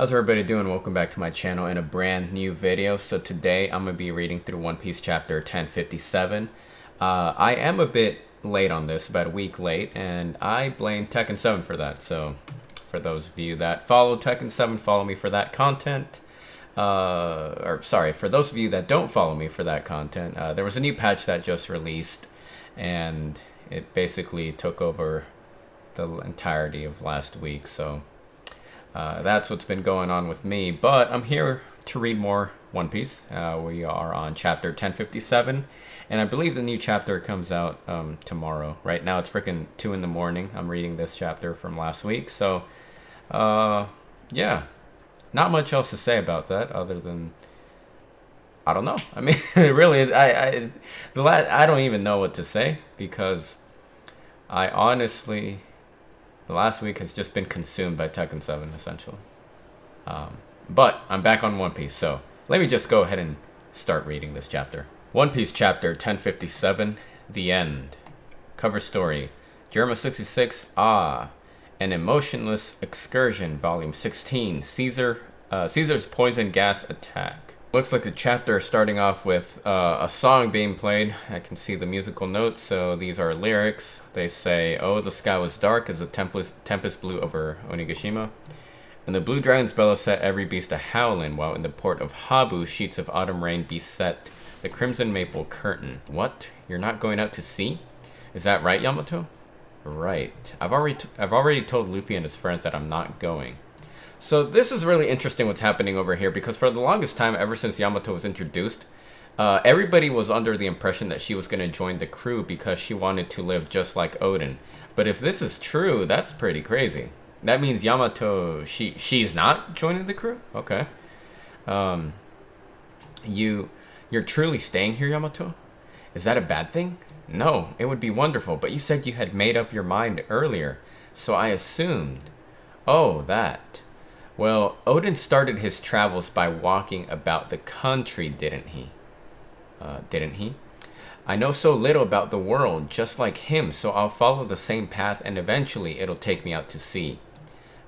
How's everybody doing? Welcome back to my channel in a brand new video. So today I'm going to be reading through One Piece chapter 1057. I am a bit late on this, about a week late, and I blame Tekken 7 for that. So for those of you that follow Tekken 7, follow me for that content. For those of you that don't follow me for that content, there was a new patch that just released, and it basically took over the entirety of last week. So that's what's been going on with me, but I'm here to read more One Piece. We are on chapter 1057, and I believe the new chapter comes out tomorrow. Right now it's freaking 2 in the morning. I'm reading this chapter from last week, so yeah, not much else to say about that other than I don't know. I mean, really, I don't even know what to say, because I honestly, the last week has just been consumed by Tekken 7, essentially. But I'm back on One Piece, so let me just go ahead and start reading this chapter. One Piece chapter 1057, The End. Cover story, Germa 66, An Emotionless Excursion, Volume 16, Caesar's Poison Gas Attack. Looks like the chapter is starting off with a song being played. I can see the musical notes, so these are lyrics. They say, "Oh, the sky was dark as the tempest blew over Onigashima, and the blue dragon's bellow set every beast a-howlin', while in the port of Habu sheets of autumn rain beset the crimson maple curtain." What? You're not going out to sea? Is that right, Yamato? Right. I've already told Luffy and his friends that I'm not going. So this is really interesting what's happening over here, because for the longest time, ever since Yamato was introduced, everybody was under the impression that she was going to join the crew because she wanted to live just like Odin. But if this is true, that's pretty crazy. That means Yamato, she's not joining the crew? Okay. You're truly staying here, Yamato? Is that a bad thing? No, it would be wonderful, but you said you had made up your mind earlier, so I assumed. Oh, that. Well, Odin started his travels by walking about the country, didn't he? I know so little about the world, just like him, so I'll follow the same path and eventually it'll take me out to sea.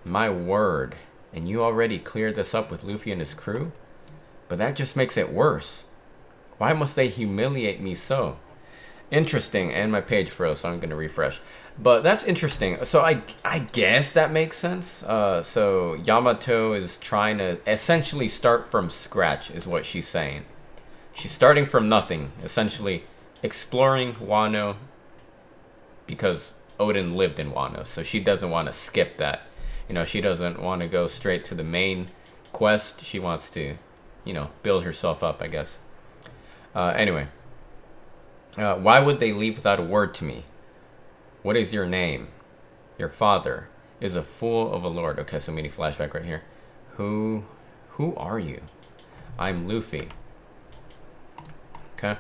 My word. And you already cleared this up with Luffy and his crew? But that just makes it worse. Why must they humiliate me so? Interesting, and my page froze, so I'm going to refresh. But that's interesting. So I guess that makes sense. So Yamato is trying to essentially start from scratch, is what she's saying. She's starting from nothing, essentially exploring Wano, because Odin lived in Wano, so she doesn't want to skip that. You know, she doesn't want to go straight to the main quest. She wants to, build herself up, I guess. Anyway. Why would they leave without a word to me? What is your name? Your father is a fool of a lord. Okay, so mini flashback right here. Who are you? I'm Luffy. Okay.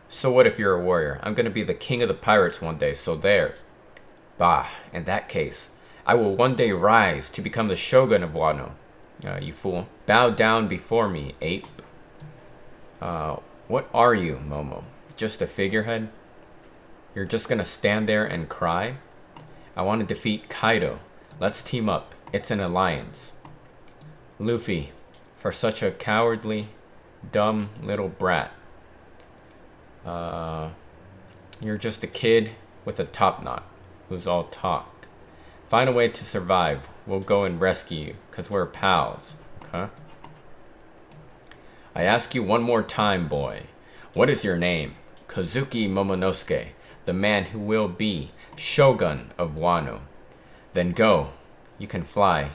So what if you're a warrior? I'm going to be the king of the pirates one day, so there. Bah, in that case, I will one day rise to become the shogun of Wano. You fool. Bow down before me, ape. What are you, Momo? Just a figurehead? You're just gonna stand there and cry? I want to defeat Kaido. Let's team up. It's an alliance. Luffy, for such a cowardly, dumb little brat. You're just a kid with a top knot who's all talk. Find a way to survive. We'll go and rescue you, because we're pals. Okay? I ask you one more time, boy. What is your name? Kozuki Momonosuke, the man who will be Shogun of Wano. Then go. You can fly.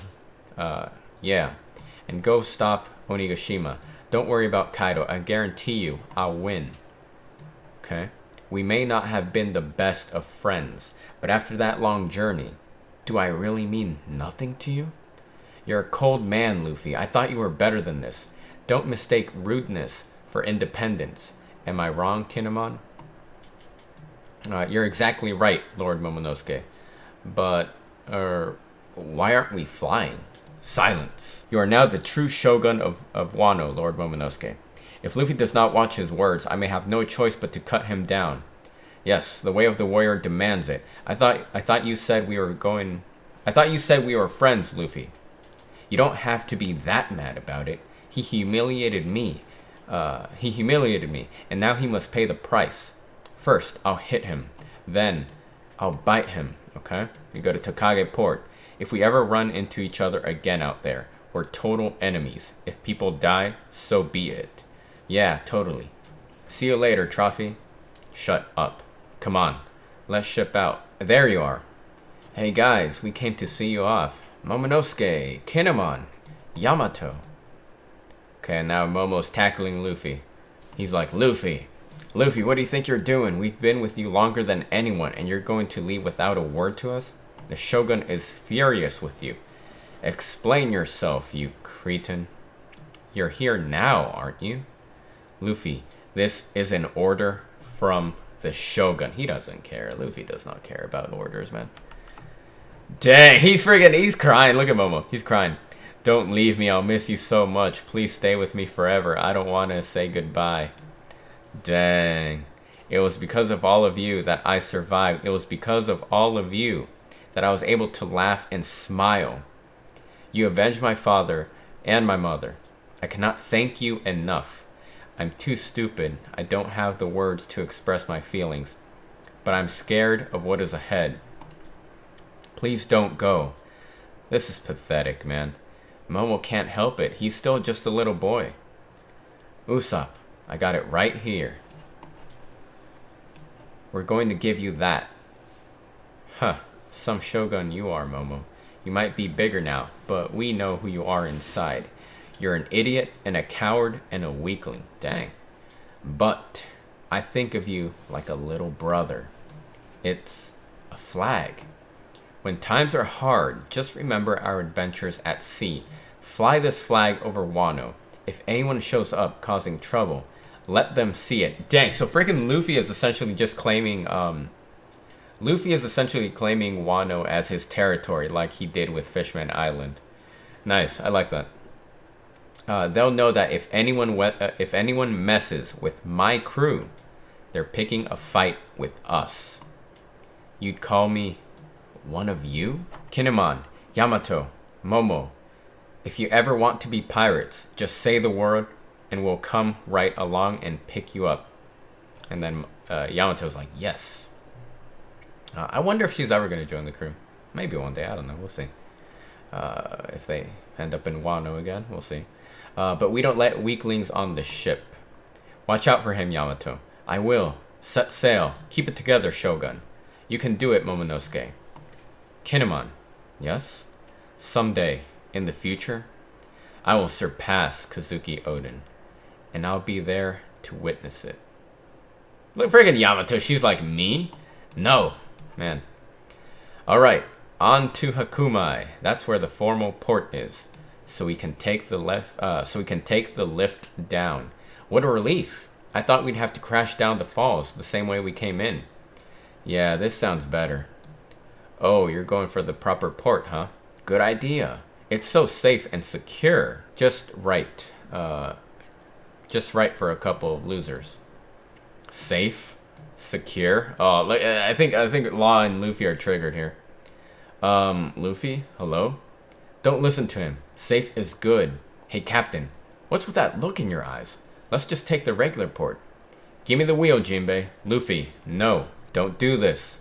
Yeah. And go stop Onigashima. Don't worry about Kaido. I guarantee you, I'll win. Okay? We may not have been the best of friends, but after that long journey, do I really mean nothing to you? You're a cold man, Luffy. I thought you were better than this. Don't mistake rudeness for independence. Am I wrong, Kinemon? You're exactly right, Lord Momonosuke. But, why aren't we flying? Silence. You are now the true shogun of Wano, Lord Momonosuke. If Luffy does not watch his words, I may have no choice but to cut him down. Yes, the way of the warrior demands it. I thought you said we were friends, Luffy. You don't have to be that mad about it. He humiliated me. And now he must pay the price. First, I'll hit him. Then, I'll bite him, okay? We go to Takage Port. If we ever run into each other again out there, we're total enemies. If people die, so be it. Yeah, totally. See you later, Trophy. Shut up. Come on, let's ship out. There you are. Hey guys, we came to see you off. Momonosuke, Kinemon, Yamato. Okay, now Momo's tackling Luffy. He's like, Luffy, what do you think you're doing? We've been with you longer than anyone, and you're going to leave without a word to us? The Shogun is furious with you. Explain yourself, you cretin. You're here now, aren't you? Luffy, this is an order from the Shogun. He doesn't care. Luffy does not care about orders, man. Dang, he's crying. Look at Momo. He's crying. Don't leave me. I'll miss you so much. Please stay with me forever. I don't want to say goodbye. Dang. It was because of all of you that I survived. It was because of all of you that I was able to laugh and smile. You avenged my father and my mother. I cannot thank you enough. I'm too stupid. I don't have the words to express my feelings. But I'm scared of what is ahead. Please don't go. This is pathetic, man. Momo can't help it. He's still just a little boy. Usopp, I got it right here. We're going to give you that. Huh. Some shogun you are, Momo. You might be bigger now, but we know who you are inside. You're an idiot and a coward and a weakling. Dang. But I think of you like a little brother. It's a flag. When times are hard, just remember our adventures at sea. Fly this flag over Wano. If anyone shows up causing trouble, let them see it. Dang, so freaking Luffy is essentially just claiming Wano as his territory like he did with Fishman Island. Nice, I like that. They'll know that if anyone messes with my crew, they're picking a fight with us. You'd call me one of you? Kinemon, Yamato, Momo. If you ever want to be pirates, just say the word and we'll come right along and pick you up. And then Yamato's like, yes. I wonder if she's ever going to join the crew. Maybe one day, I don't know, we'll see. If they end up in Wano again, we'll see. But we don't let weaklings on the ship. Watch out for him, Yamato. I will. Set sail. Keep it together, Shogun. You can do it, Momonosuke. Kinemon. Yes? Someday, in the future, I will surpass Kazuki Oden. And I'll be there to witness it. Look, friggin' Yamato, she's like, me? No. Man. Alright, on to Hakumai. That's where the formal port is. So we can take the lift down. What a relief. I thought we'd have to crash down the falls the same way we came in. Yeah, this sounds better. Oh, you're going for the proper port, huh? Good idea. It's so safe and secure. Just right for a couple of losers. Safe? Secure? Oh, look, I think Law and Luffy are triggered here. Luffy? Hello? Don't listen to him. Safe is good. Hey, Captain. What's with that look in your eyes? Let's just take the regular port. Give me the wheel, Jinbei. Luffy, no. Don't do this.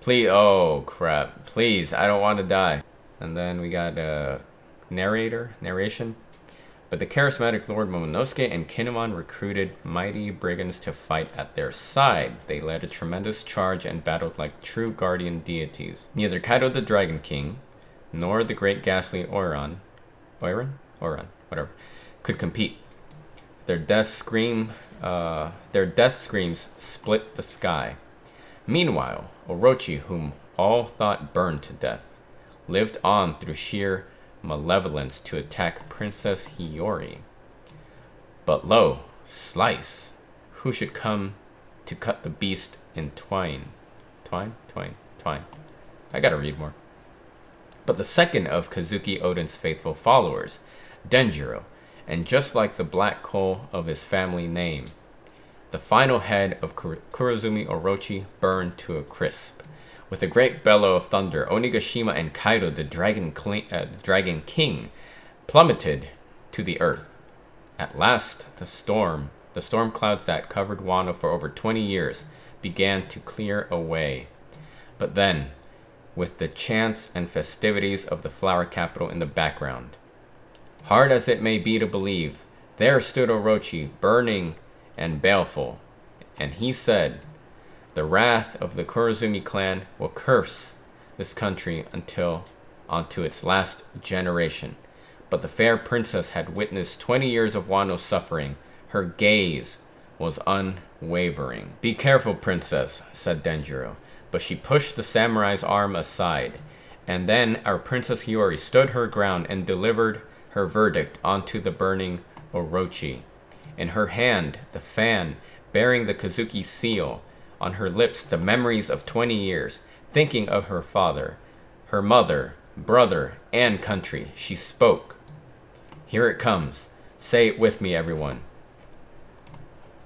Please. Oh, crap. Please, I don't want to die. And then we got narration. But the charismatic Lord Momonosuke and Kinemon recruited mighty brigands to fight at their side. They led a tremendous charge and battled like true guardian deities. Neither Kaido the Dragon King, nor the great ghastly Oiran, whatever, could compete. Their death screams split the sky. Meanwhile, Orochi, whom all thought burned to death, lived on through sheer malevolence to attack Princess Hiyori. But lo, slice! Who should come to cut the beast in twain? Twine? I gotta read more. But the second of Kazuki Oden's faithful followers, Denjiro, and just like the black coal of his family name, the final head of Kurozumi Orochi burned to a crisp. With a great bellow of thunder, Onigashima and Kaido, the Dragon King, plummeted to the earth. At last, the storm clouds that covered Wano for over 20 years, began to clear away. But then, with the chants and festivities of the flower capital in the background, hard as it may be to believe, there stood Orochi, burning and baleful, and he said, "The wrath of the Kurozumi clan will curse this country onto its last generation." But the fair princess had witnessed 20 years of Wano's suffering. Her gaze was unwavering. "Be careful, princess," said Denjiro, but she pushed the samurai's arm aside. And then our Princess Hiyori stood her ground and delivered her verdict onto the burning Orochi. In her hand, the fan bearing the Kazuki seal. On her lips, the memories of 20 years. Thinking of her father, her mother, brother, and country, she spoke. Here it comes. Say it with me, everyone.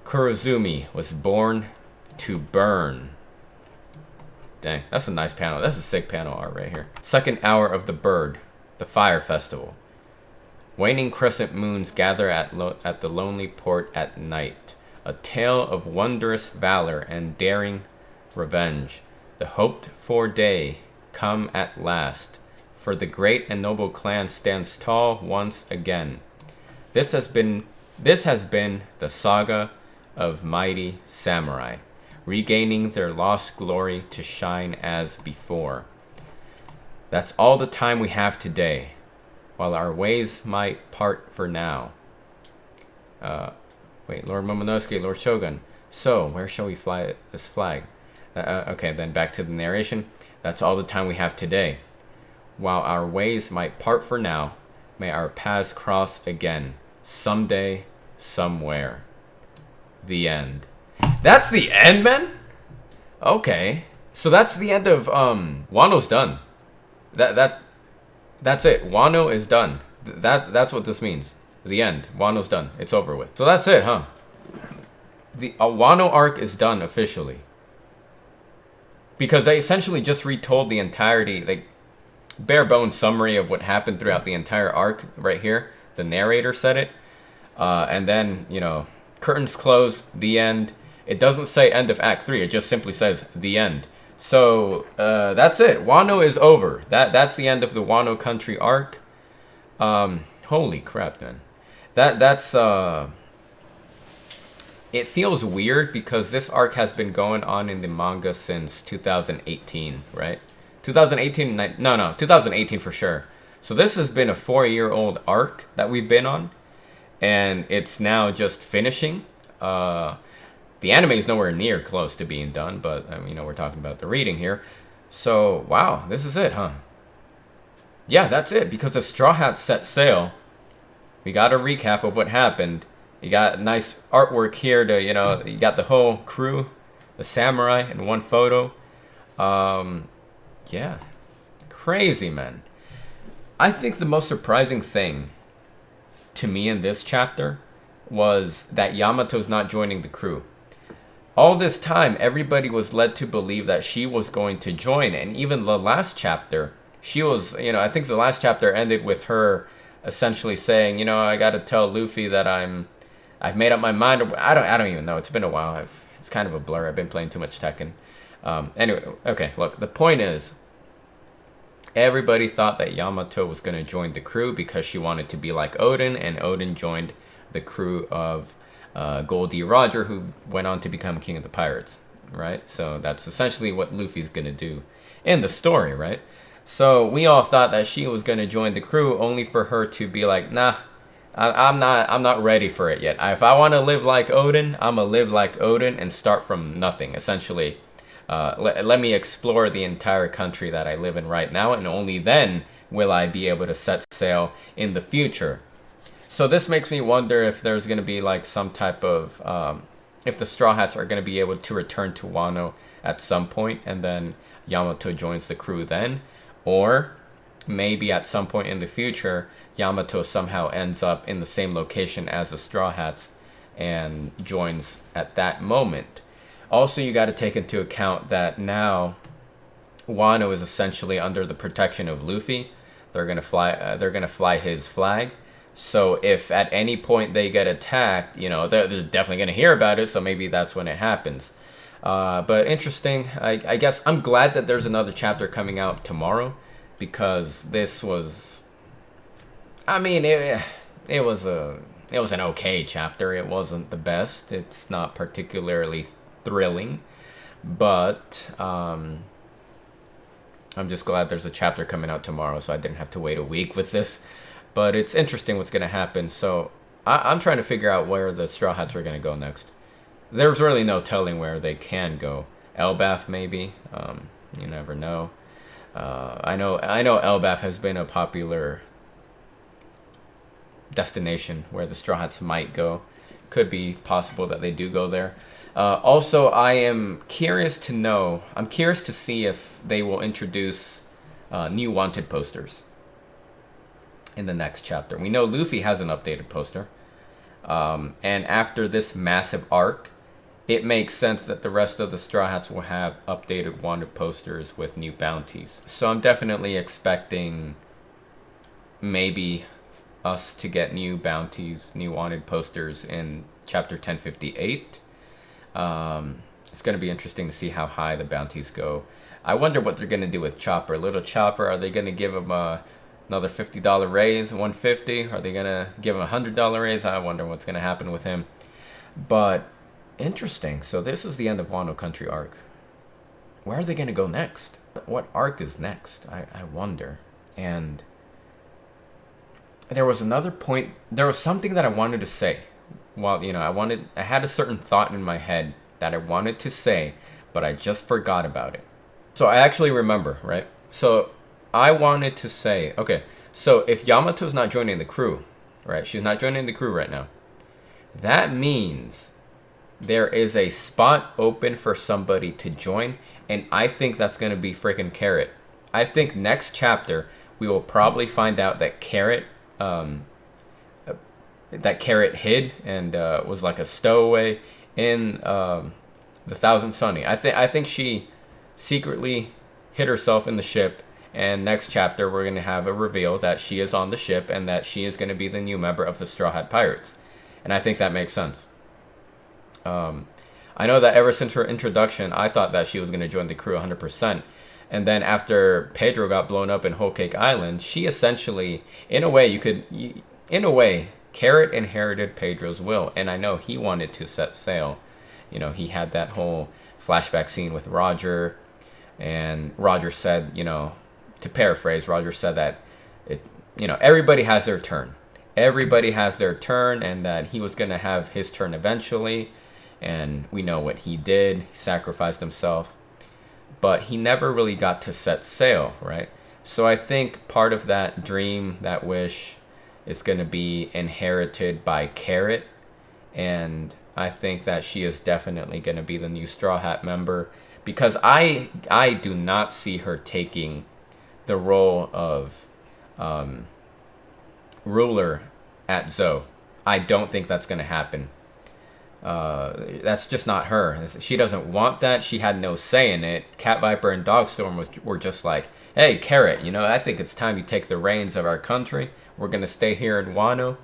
Kurozumi was born to burn. Dang, that's a nice panel. That's a sick panel art right here. Second hour of the bird, the fire festival. Waning crescent moons gather at the lonely port at night. A tale of wondrous valor and daring revenge. The hoped-for day come at last, for the great and noble clan stands tall once again. This has been the saga of mighty samurai, regaining their lost glory to shine as before. That's all the time we have today, while our ways might part for now. Lord Momonosuke, Lord Shogun. So, where shall we fly this flag? Okay, then back to the narration. That's all the time we have today. While our ways might part for now, may our paths cross again, someday, somewhere. The end. That's the end, man? Okay. So that's the end of, Wano's done. That's it. Wano is done. That's what this means. The end. Wano's done. It's over with. So that's it, huh? The Wano arc is done officially. Because they essentially just retold the entirety, like, bare bones summary of what happened throughout the entire arc right here. The narrator said it. And then, you know, curtains close, the end. It doesn't say end of Act 3. It just simply says the end. So, that's it. Wano is over. That's the end of the Wano Country arc. Holy crap, man. That's it feels weird because this arc has been going on in the manga since 2018, right? 2018, no, 2018 for sure. So this has been a 4-year-old arc that we've been on, and it's now just finishing. The anime is nowhere near close to being done, but you know, we're talking about the reading here. So, wow, this is it, huh? Yeah, that's it, because the Straw Hats set sail. We got a recap of what happened. You got nice artwork here to, you know, you got the whole crew, the samurai in one photo. Yeah, crazy, man. I think the most surprising thing to me in this chapter was that Yamato's not joining the crew. All this time, everybody was led to believe that she was going to join, and even the last chapter, she was, you know, I think the last chapter ended with her essentially saying, you know, I gotta tell Luffy that I've made up my mind. I don't even know. It's been a while. It's kind of a blur. I've been playing too much Tekken. Anyway, okay, look, the point is, everybody thought that Yamato was going to join the crew because she wanted to be like Odin, and Odin joined the crew of Goldie Roger, who went on to become King of the Pirates, right? So that's essentially what Luffy's going to do in the story, right? So we all thought that she was going to join the crew, only for her to be like, nah, I'm not ready for it yet. If I want to live like Odin, I'm going to live like Odin and start from nothing, essentially. Let me explore the entire country that I live in right now, and only then will I be able to set sail in the future. So this makes me wonder if there's going to be like some type of, if the Straw Hats are going to be able to return to Wano at some point, and then Yamato joins the crew then. Or maybe at some point in the future, Yamato somehow ends up in the same location as the Straw Hats and joins at that moment. Also, you got to take into account that now Wano is essentially under the protection of Luffy. They're gonna fly. They're gonna fly his flag. So if at any point they get attacked, you know, they're definitely gonna hear about it. So maybe that's when it happens. But interesting. I guess I'm glad that there's another chapter coming out tomorrow, because this was. I mean, it was an okay chapter. It wasn't the best. It's not particularly thrilling, but I'm just glad there's a chapter coming out tomorrow, so I didn't have to wait a week with this. But it's interesting what's gonna happen. So I'm trying to figure out where the Straw Hats are gonna go next. There's really no telling where they can go. Elbaf maybe. You never know. I know Elbaf has been a popular destination where the Straw Hats might go. Could be possible that they do go there. Also, I am curious to know. I'm curious to see if they will introduce new wanted posters in the next chapter. We know Luffy has an updated poster. And after this massive arc, it makes sense that the rest of the Straw Hats will have updated wanted posters with new bounties. So I'm definitely expecting maybe us to get new bounties, new wanted posters in chapter 1058. It's going to be interesting to see how high the bounties go. I wonder what they're going to do with Chopper. Little Chopper, are they going to give him another $50 raise, $150? Are they going to give him a $100 raise? I wonder what's going to happen with him. But interesting. So this is the end of Wano Country arc. Where are they going to go next? What arc is next? I wonder. And there was another point. There was something that I wanted to say. Well, you know, I had a certain thought in my head that I wanted to say, but I just forgot about it. So I actually remember, right? So I wanted to say, okay, so if Yamato's not joining the crew, right? She's not joining the crew right now. That means there is a spot open for somebody to join, and I think that's going to be freaking Carrot. I think next chapter we will probably find out that Carrot hid and was like a stowaway in the Thousand Sunny. I think she secretly hid herself in the ship, and next chapter we're going to have a reveal that she is on the ship and that she is going to be the new member of the Straw Hat Pirates. And I think that makes sense. I know that ever since her introduction, I thought that she was going to join the crew 100%. And then after Pedro got blown up in Whole Cake Island, she essentially, in a way, Carrot inherited Pedro's will. And I know he wanted to set sail. You know, he had that whole flashback scene with Roger. And Roger said, you know, to paraphrase, Roger said that, everybody has their turn. Everybody has their turn, and that he was going to have his turn eventually. And we know what he did. He sacrificed himself. But he never really got to set sail, right? So I think part of that dream, that wish, is going to be inherited by Carrot. And I think that she is definitely going to be the new Straw Hat member. Because I do not see her taking the role of ruler at Zou. I don't think that's going to happen. That's just not her. She doesn't want that. She had no say in it. Cat Viper and Dogstorm were just like, hey, Carrot, I think it's time you take the reins of our country. We're going to stay here in Wano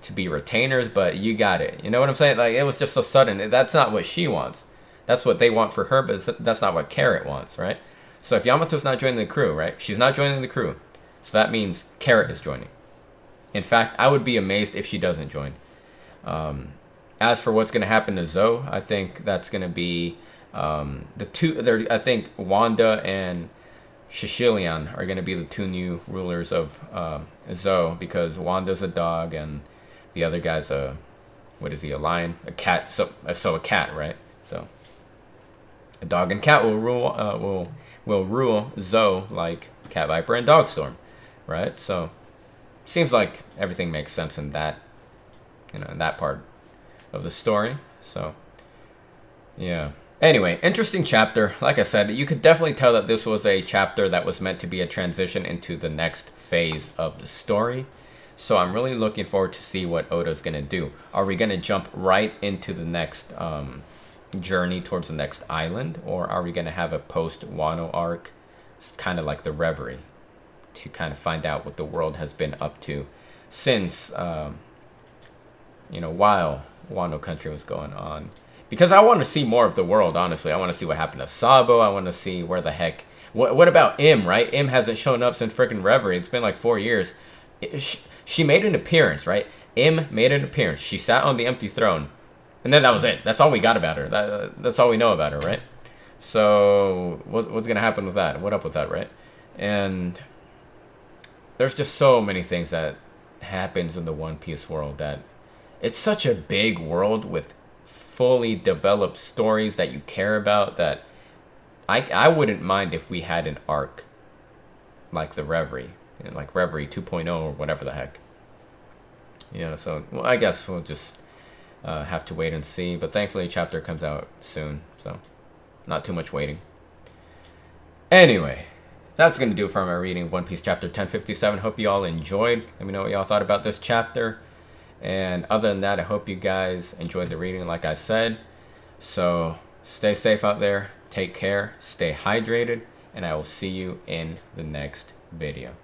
to be retainers, but you got it. You know what I'm saying? Like, it was just so sudden. That's not what she wants. That's what they want for her, but that's not what Carrot wants, right? So if Yamato's not joining the crew, right? She's not joining the crew. So that means Carrot is joining. In fact, I would be amazed if she doesn't join. As for what's going to happen to Zou, I think that's going to be the two. I think Wanda and Shishilian are going to be the two new rulers of Zou, because Wanda's a dog and the other guy's a lion, a cat. So a cat, right? So a dog and cat will rule Zou like Cat Viper and Dogstorm, right? So seems like everything makes sense in that, in that part of the story. So yeah, anyway, interesting chapter. Like I said, you could definitely tell that this was a chapter that was meant to be a transition into the next phase of the story. So I'm really looking forward to see what Oda's gonna do. Are we gonna jump right into the next journey towards the next island, or are we gonna have a post Wano arc? It's kind of like the Reverie to kind of find out what the world has been up to since, while Wano Country was going on. Because I want to see more of the world, honestly. I want to see what happened to Sabo. I want to see where the heck... What about Im, right? Im hasn't shown up since freaking Reverie. It's been like 4 years. She made an appearance, right? Im made an appearance. She sat on the empty throne. And then that was it. That's all we got about her. That's all we know about her, right? So, what's going to happen with that? What up with that, right? And there's just so many things that happens in the One Piece world that... It's such a big world with fully developed stories that you care about that I wouldn't mind if we had an arc like the Reverie, like Reverie 2.0 or whatever the heck. So well, I guess we'll just have to wait and see. But thankfully, chapter comes out soon, so not too much waiting. Anyway, that's going to do it for my reading of One Piece chapter 1057. Hope you all enjoyed. Let me know what y'all thought about this chapter. And other than that, I hope you guys enjoyed the reading like I said. So stay safe out there. Take care. Stay hydrated. And I will see you in the next video.